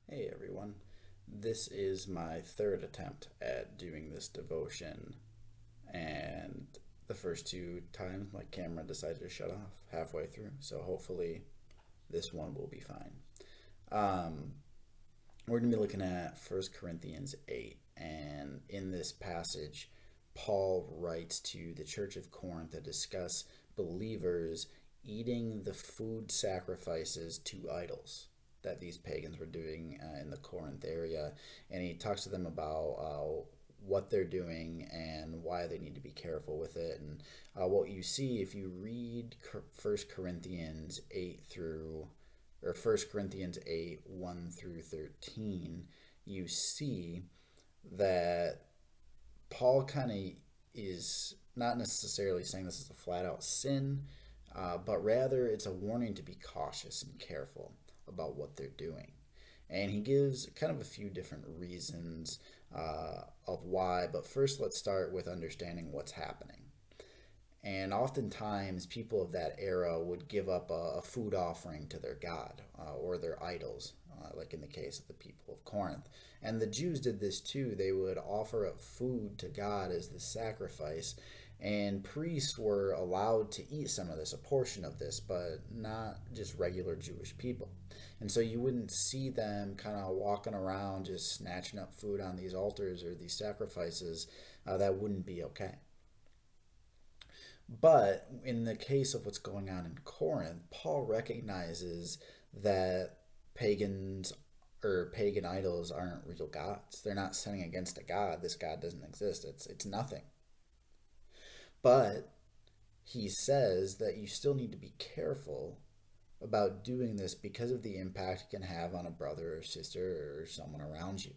Hey everyone, this is my third attempt at doing this devotion, and the first two times my camera decided to shut off halfway through, so hopefully this one will be fine. Um, we're going to be looking at First Corinthians 8, and in this passage, Paul writes to the church of Corinth to discuss believers eating the food sacrifices to idols that these pagans were doing in the Corinth area. And he talks to them about what they're doing and why they need to be careful with it. And what you see if you read First Corinthians 8 through or First Corinthians 8 1 through 13, you see that Paul kind of is not necessarily saying this is a flat out sin, but rather it's a warning to be cautious and careful about what they're doing. And he gives kind of a few different reasons of why, but first let's start with understanding what's happening. And oftentimes, people of that era would give up a food offering to their god or their idols, like in the case of the people of Corinth. And the Jews did this too. They would offer up food to God as the sacrifice, and priests were allowed to eat some of this, a portion of this, but not just regular Jewish people. And so you wouldn't see them kind of walking around just snatching up food on these altars or these sacrifices. That wouldn't be okay. But in the case of what's going on in Corinth, Paul recognizes that pagans or pagan idols aren't real gods. They're not sinning against a god. This god doesn't exist. It's nothing. But he says that you still need to be careful about doing this because of the impact it can have on a brother or sister or someone around you.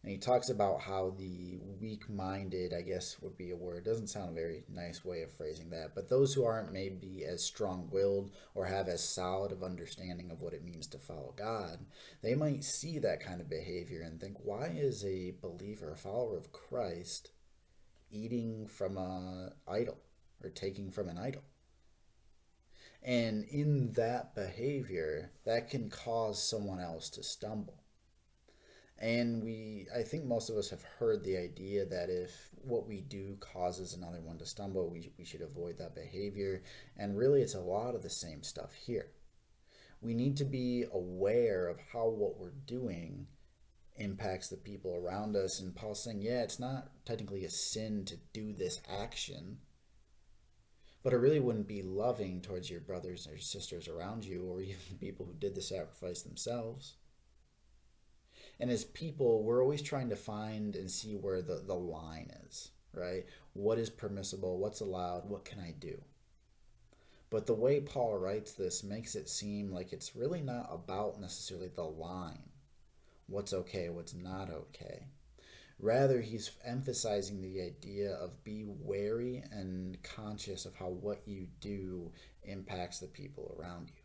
And he talks about how the weak minded, I guess would be a word, doesn't sound a very nice way of phrasing that, but those who aren't maybe as strong willed or have as solid of understanding of what it means to follow God, they might see that kind of behavior and think, why is a believer, a follower of Christ, eating from an idol or taking from an idol? And in that behavior, that can cause someone else to stumble. And I think most of us have heard the idea that if what we do causes another one to stumble, we should avoid that behavior. And really, it's a lot of the same stuff here. We need to be aware of how what we're doing impacts the people around us. And Paul's saying, yeah, it's not technically a sin to do this action, but it really wouldn't be loving towards your brothers or sisters around you, or even people who did the sacrifice themselves. And as people, we're always trying to find and see where the line is, right? What is permissible? What's allowed? What can I do? But the way Paul writes this makes it seem like it's really not about necessarily the line, what's okay, what's not okay. Rather, he's emphasizing the idea of be wary and conscious of how what you do impacts the people around you.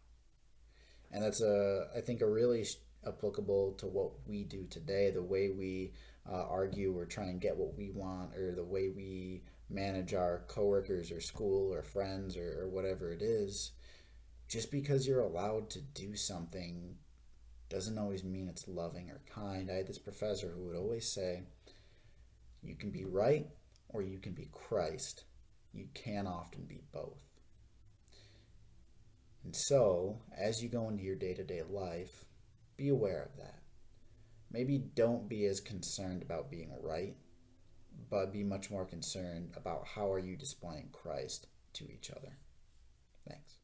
And that's I think a really applicable to what we do today, the way we argue or try and get what we want, or the way we manage our coworkers or school or friends or whatever it is. Just because you're allowed to do something doesn't always mean it's loving or kind. I had this professor who would always say, you can be right or you can be Christ. You can't often be both. And so, as you go into your day to day life, be aware of that. Maybe don't be as concerned about being right, but be much more concerned about how are you displaying Christ to each other. Thanks.